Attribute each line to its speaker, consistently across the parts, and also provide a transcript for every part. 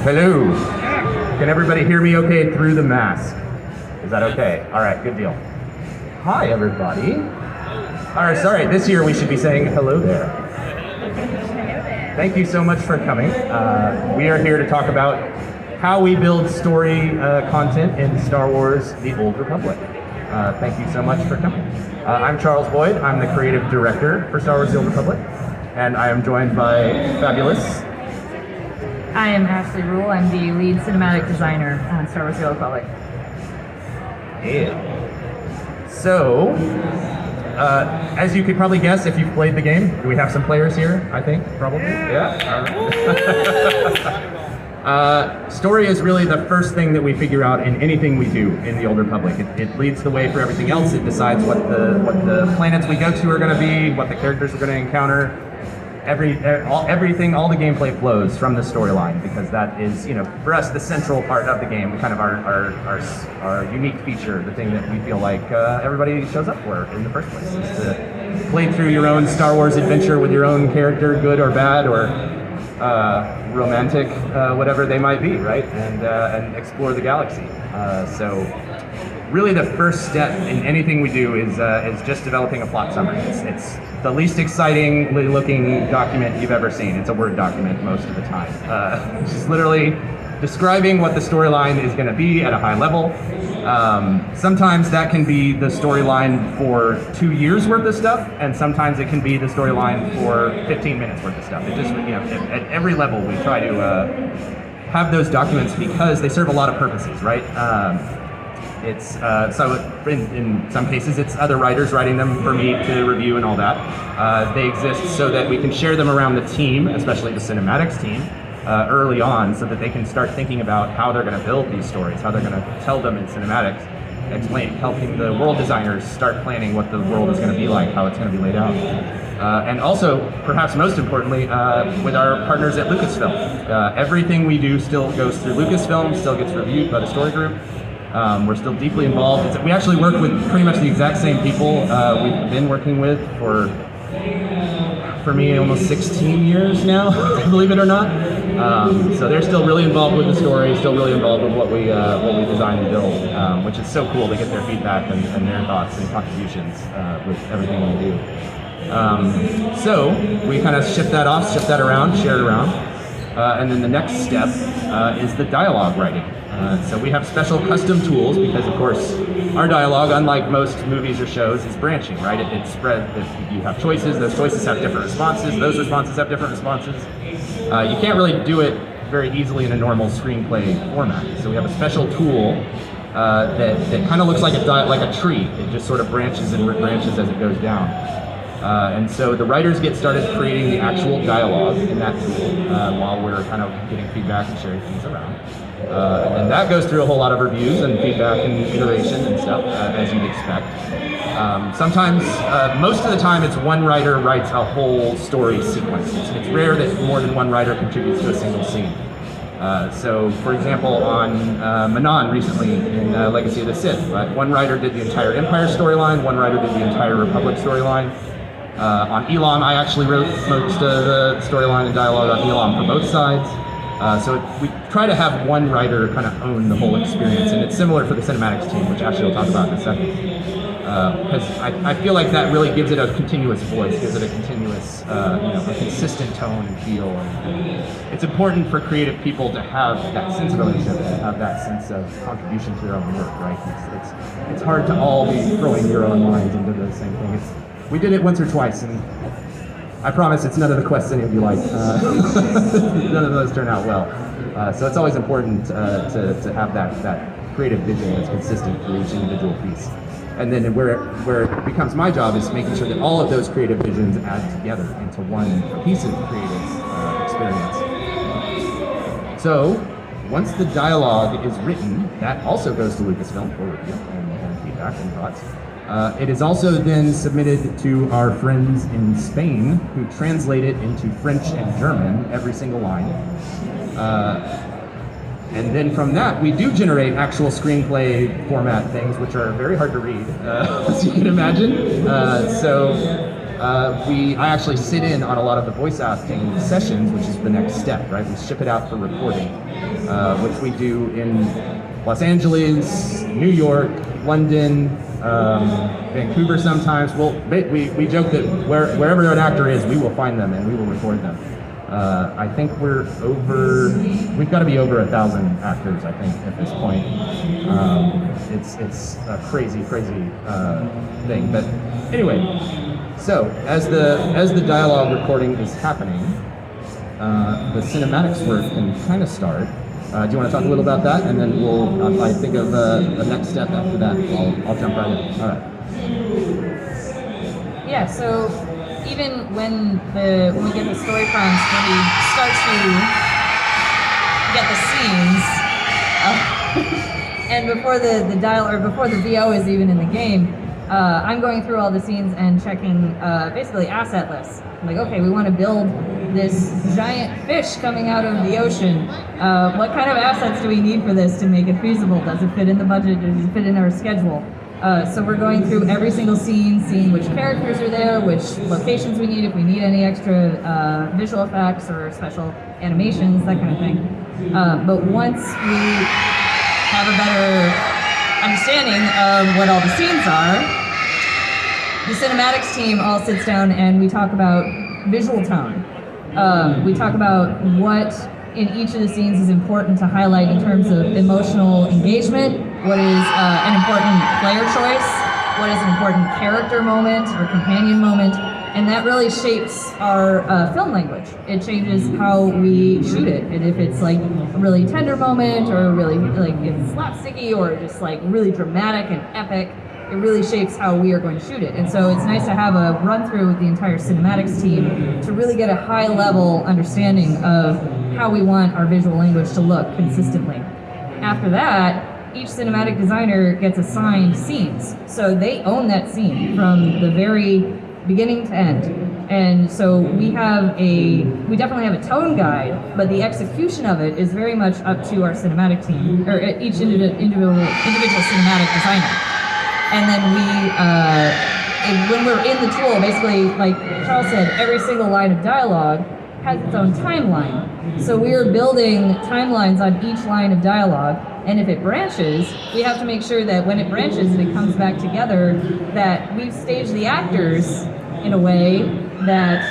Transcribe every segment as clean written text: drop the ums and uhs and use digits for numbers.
Speaker 1: Hello. Can everybody hear me okay through the mask? Is that okay? All right, good deal. Hi, everybody. All right, sorry, this year we should be saying hello there. Thank you so much for coming. We are here to talk about how we build story content in Star Wars: The Old Republic. Thank you so much for coming. I'm Charles Boyd. I'm the creative director for Star Wars: The Old Republic, and I am joined by fabulous...
Speaker 2: I am Ashley Ruhl. I'm the lead cinematic designer on Star Wars: The Old Republic.
Speaker 1: Yeah. So, as you could probably guess if you've played the game, we have some players here, I think, probably. Yeah. Story is really the first thing that we figure out in anything we do in the Old Republic. It leads the way for everything else. It decides what the planets we go to are going to be, what the characters are going to encounter. Everything, all the gameplay flows from the storyline, because that is, for us, the central part of the game, kind of our unique feature, the thing that we feel like everybody shows up for in the first place, is to play through your own Star Wars adventure with your own character, good or bad, or romantic, whatever they might be, right? And explore the galaxy. So really the first step in anything we do is just developing a plot summary. It's the least exciting looking document you've ever seen. It's a Word document most of the time. Just literally describing what the storyline is going to be at a high level. Sometimes that can be the storyline for 2 years worth of stuff, and sometimes it can be the storyline for 15 minutes worth of stuff. It just, at every level we try to have those documents, because they serve a lot of purposes, right? It's so in some cases it's other writers writing them for me to review and all that. They exist so that we can share them around the team, especially the cinematics team, early on, so that they can start thinking about how they're going to build these stories, how they're going to tell them in cinematics, helping the world designers start planning what the world is going to be like, how it's going to be laid out. And also, perhaps most importantly, with our partners at Lucasfilm. Everything we do still goes through Lucasfilm, still gets reviewed by the story group. We're still deeply involved. We actually work with pretty much the exact same people we've been working with for me, almost 16 years now, believe it or not. So they're still really involved with the story, still really involved with what we design and build, which is so cool to get their feedback and their thoughts and contributions with everything we do. So we kind of shift that around, share it around. And then the next step is the dialogue writing. So we have special custom tools, because of course our dialogue, unlike most movies or shows, is branching, right? It's spread. You have choices, those choices have different responses, those responses have different responses. You can't really do it very easily in a normal screenplay format. So we have a special tool that kind of looks like a tree. It just sort of branches and branches as it goes down. And so the writers get started creating the actual dialogue in that tool while we're kind of getting feedback and sharing things around. And that goes through a whole lot of reviews and feedback and iteration and stuff, as you'd expect. Sometimes, most of the time, it's one writer writes a whole story sequence. It's rare that more than one writer contributes to a single scene. So, for example, on Manon recently in Legacy of the Sith, one writer did the entire Empire storyline, one writer did the entire Republic storyline. On Elam, I actually wrote most of the storyline and dialogue on Elam for both sides. So we try to have one writer kind of own the whole experience, and it's similar for the cinematics team, which Ashley will talk about in a second. Because I feel like that really gives it a continuous voice, gives it a continuous, a consistent tone and feel. And it's important for creative people to have that sense of ownership, to have that sense of contribution to their own work, right? It's hard to all be throwing your own minds into the same thing. We did it once or twice, and I promise it's none of the quests any of you like. None of those turn out well. So it's always important to have that creative vision that's consistent for each individual piece. And then where it becomes my job is making sure that all of those creative visions add together into one cohesive creative experience. So once the dialogue is written, that also goes to Lucasfilm for review and feedback and thoughts. It is also then submitted to our friends in Spain, who translate it into French and German, every single line. And then from that, we do generate actual screenplay format things, which are very hard to read, as you can imagine. So I actually sit in on a lot of the voice acting sessions, which is the next step, right? We ship it out for recording, which we do in Los Angeles, New York, London, Vancouver sometimes. We joke that wherever an actor is, we will find them and we will record them. I think we've got to be over 1,000 actors, I think, at this point. It's a crazy thing. But anyway, so as the dialogue recording is happening, the cinematics work can kind of start. Do you want to talk a little about that, and then if I think of the next step after that, I'll jump right in. All right.
Speaker 2: Yeah. So even when we get the story prompts, when we start to get the scenes, and before before the VO is even in the game, I'm going through all the scenes and checking basically asset lists. I'm like, okay, we want to build this giant fish coming out of the ocean. What kind of assets do we need for this to make it feasible? Does it fit in the budget? Does it fit in our schedule? So we're going through every single scene, seeing which characters are there, which locations we need, if we need any extra visual effects or special animations, that kind of thing. But once we have a better understanding of what all the scenes are, the cinematics team all sits down and we talk about visual tone. We talk about what in each of the scenes is important to highlight in terms of emotional engagement, what is an important player choice, what is an important character moment or companion moment, and that really shapes our film language. It changes how we shoot it, and if it's like a really tender moment or really like it's slapsticky or just like really dramatic and epic, it really shapes how we are going to shoot it. And so it's nice to have a run through with the entire cinematics team to really get a high level understanding of how we want our visual language to look consistently. After that, each cinematic designer gets assigned scenes. So they own that scene from the very beginning to end. And so we definitely have a tone guide, but the execution of it is very much up to our cinematic team, or each individual cinematic designer. And then when we're in the tool, basically, like Charles said, every single line of dialogue has its own timeline. So we're building timelines on each line of dialogue, and if it branches, we have to make sure that when it branches and it comes back together, that we've staged the actors in a way that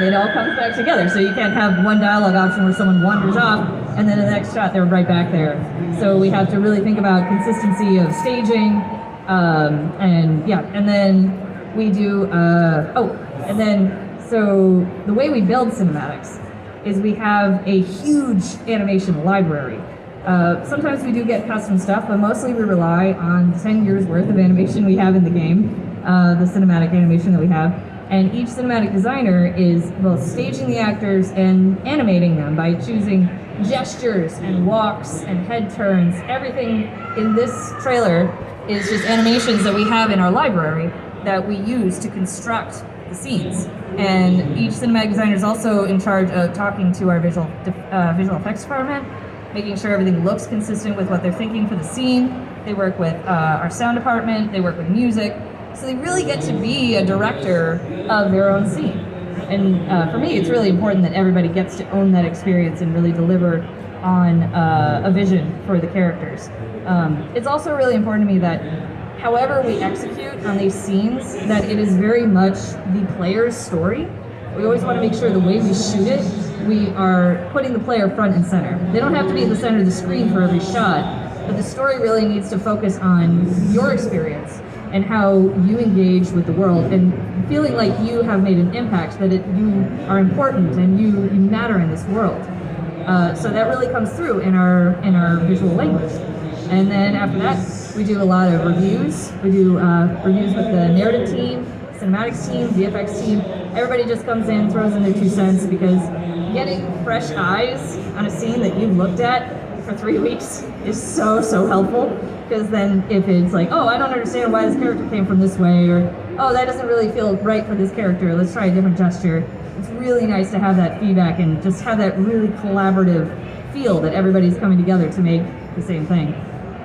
Speaker 2: it all comes back together. So you can't have one dialogue option where someone wanders off, and then in the next shot they're right back there. So we have to really think about consistency of staging. And then we do, so the way we build cinematics is we have a huge animation library. Sometimes we do get custom stuff, but mostly we rely on 10 years worth of animation we have in the game, the cinematic animation that we have. And each cinematic designer is both staging the actors and animating them by choosing gestures and walks and head turns. Everything in this trailer is just animations that we have in our library that we use to construct the scenes. And each cinematic designer is also in charge of talking to our visual effects department, making sure everything looks consistent with what they're thinking for the scene. They work with our sound department, they work with music, so they really get to be a director of their own scene. And for me, it's really important that everybody gets to own that experience and really deliver on a vision for the characters. It's also really important to me that however we execute on these scenes, that it is very much the player's story. We always want to make sure the way we shoot it, we are putting the player front and center. They don't have to be in the center of the screen for every shot, but the story really needs to focus on your experience and how you engage with the world and feeling like you have made an impact, that you are important and you matter in this world. So that really comes through in our visual language. And then after that, we do a lot of reviews. We do reviews with the narrative team, cinematics team, VFX team. Everybody just comes in, throws in their 2 cents, because getting fresh eyes on a scene that you've looked at for 3 weeks is so helpful. Because then if it's like, oh, I don't understand why this character came from this way, or oh, that doesn't really feel right for this character, let's try a different gesture. It's really nice to have that feedback and just have that really collaborative feel that everybody's coming together to make the same thing.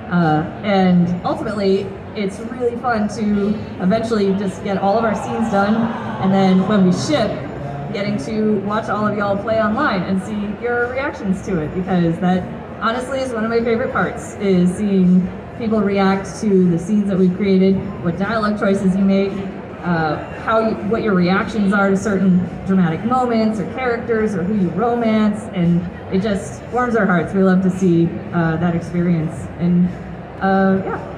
Speaker 2: And ultimately, it's really fun to eventually just get all of our scenes done, and then when we ship, getting to watch all of y'all play online and see your reactions to it, because that honestly is one of my favorite parts, is seeing people react to the scenes that we've created, what dialogue choices you make, what your reactions are to certain dramatic moments or characters or who you romance, and it just warms our hearts. We love to see that experience, and yeah.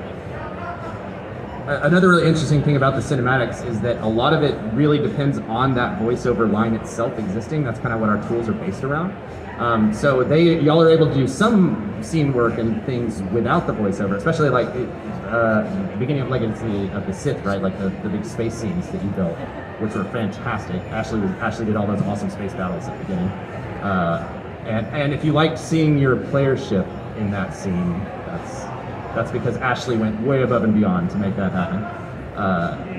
Speaker 1: Another really interesting thing about the cinematics is that a lot of it really depends on that voiceover line itself existing. That's kind of what our tools are based around. So y'all are able to do some scene work and things without the voiceover, especially like beginning of Legacy of the Sith, right? Like the big space scenes that you built, which were fantastic. Ashley did all those awesome space battles at the beginning. And if you liked seeing your player ship in that scene, that's because Ashley went way above and beyond to make that happen.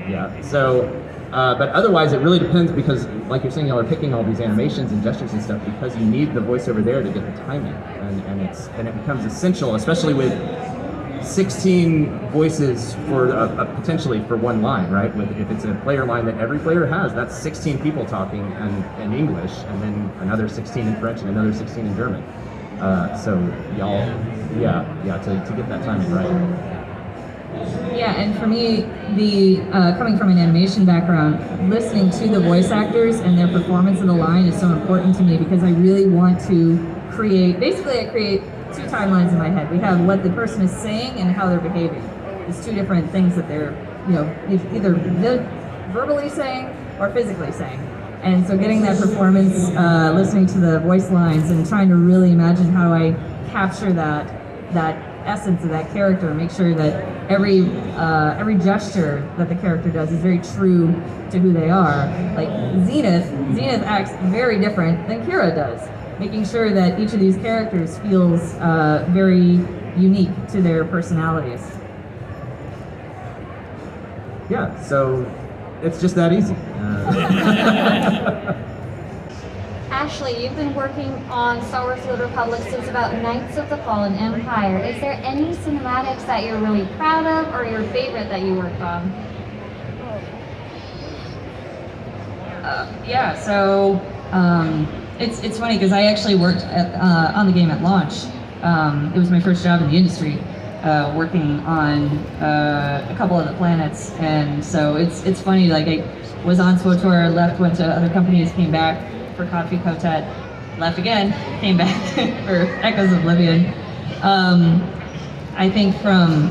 Speaker 1: Yeah. So. But otherwise, it really depends, because, like you're saying, y'all are picking all these animations and gestures and stuff because you need the voiceover there to get the timing, and it becomes essential, especially with 16 voices for potentially for one line, right? If it's a player line that every player has, that's 16 people talking in English, and then another 16 in French and another 16 in German. So y'all, to get that timing right.
Speaker 2: Yeah, and for me, coming from an animation background, listening to the voice actors and their performance of the line is so important to me, because I really want to create, basically I create two timelines in my head. We have what the person is saying and how they're behaving. It's two different things that they're, either verbally saying or physically saying. And so getting that performance, listening to the voice lines and trying to really imagine how I capture that essence of that character, and make sure that every gesture that the character does is very true to who they are. Like Zenith acts very different than Kira does, making sure that each of these characters feels very unique to their personalities.
Speaker 1: Yeah, so it's just that easy.
Speaker 3: Ashley, you've been working on Star Wars: The Old Republic since about Knights of the Fallen Empire. Is there any cinematics that you're really proud of, or your favorite that you worked on?
Speaker 2: Yeah, so it's funny because I actually worked on the game at launch. It was my first job in the industry, working on a couple of the planets, and so it's funny. Like I was on SWTOR, left, went to other companies, came back for Coffee Kotet, left again, came back for Echoes of Oblivion. I think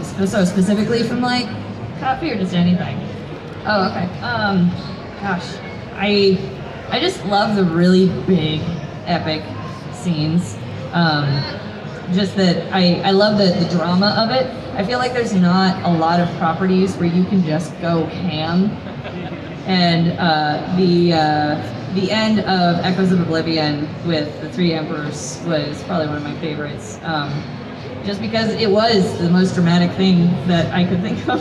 Speaker 2: specifically from like Coffee or just anything. Oh, okay. Gosh, I just love the really big, epic scenes. Just that I love the drama of it. I feel like there's not a lot of properties where you can just go ham. And the end of Echoes of Oblivion with the Three Emperors was probably one of my favorites. Just because it was the most dramatic thing that I could think of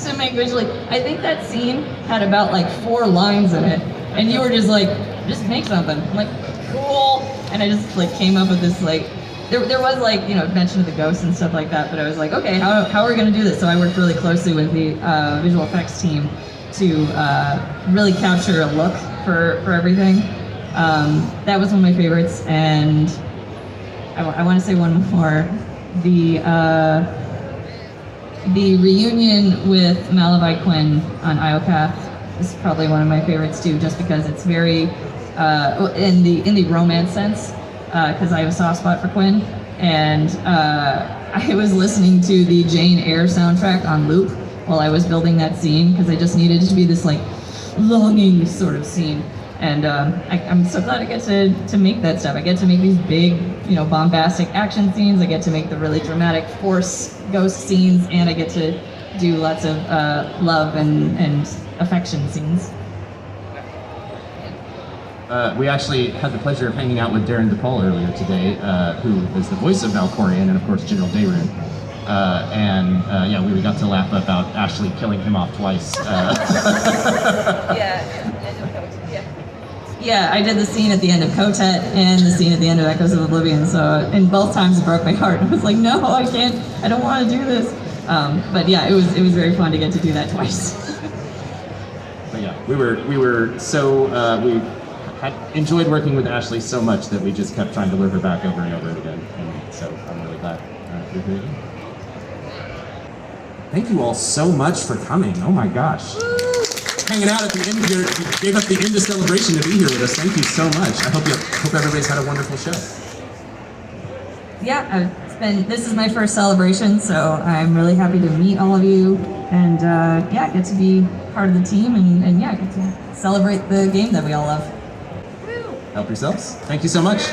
Speaker 2: to make visually. I think that scene had about like 4 lines in it, and you were just like, just make something. I'm like, cool. And I just like came up with this like, there was like, mention of the ghosts and stuff like that, but I was like, okay, how are we gonna do this? So I worked really closely with the visual effects team to really capture a look for everything. That was one of my favorites, and I want to say one more. The reunion with Malavai Quinn on Iokath is probably one of my favorites too, just because it's very in the romance sense, because I have a soft spot for Quinn, and I was listening to the Jane Eyre soundtrack on loop while I was building that scene, because I just needed it to be this like longing sort of scene. And I'm so glad I get to make that stuff. I get to make these big, bombastic action scenes. I get to make the really dramatic Force ghost scenes, and I get to do lots of love and affection scenes.
Speaker 1: We actually had the pleasure of hanging out with Darren DePaul earlier today, who is the voice of Valkorion and of course General Dayrun. We got to laugh about Ashley killing him off twice.
Speaker 2: Yeah, I did the scene at the end of Kotet and the scene at the end of Echoes of Oblivion, so, and both times it broke my heart. I was like, no, I can't, I don't want to do this. But yeah, it was very fun to get to do that twice.
Speaker 1: But yeah, we were so we had enjoyed working with Ashley so much that we just kept trying to lure her back over and over again, and so I'm really glad you're here again. Thank you all so much for coming. Oh my gosh. Hanging out at the end here, you gave up the end of celebration to be here with us. Thank you so much. I hope everybody's had a wonderful show.
Speaker 2: Yeah, this is my first celebration, so I'm really happy to meet all of you, and yeah, get to be part of the team, and yeah, get to celebrate the game that we all love.
Speaker 1: Help yourselves. Thank you so much.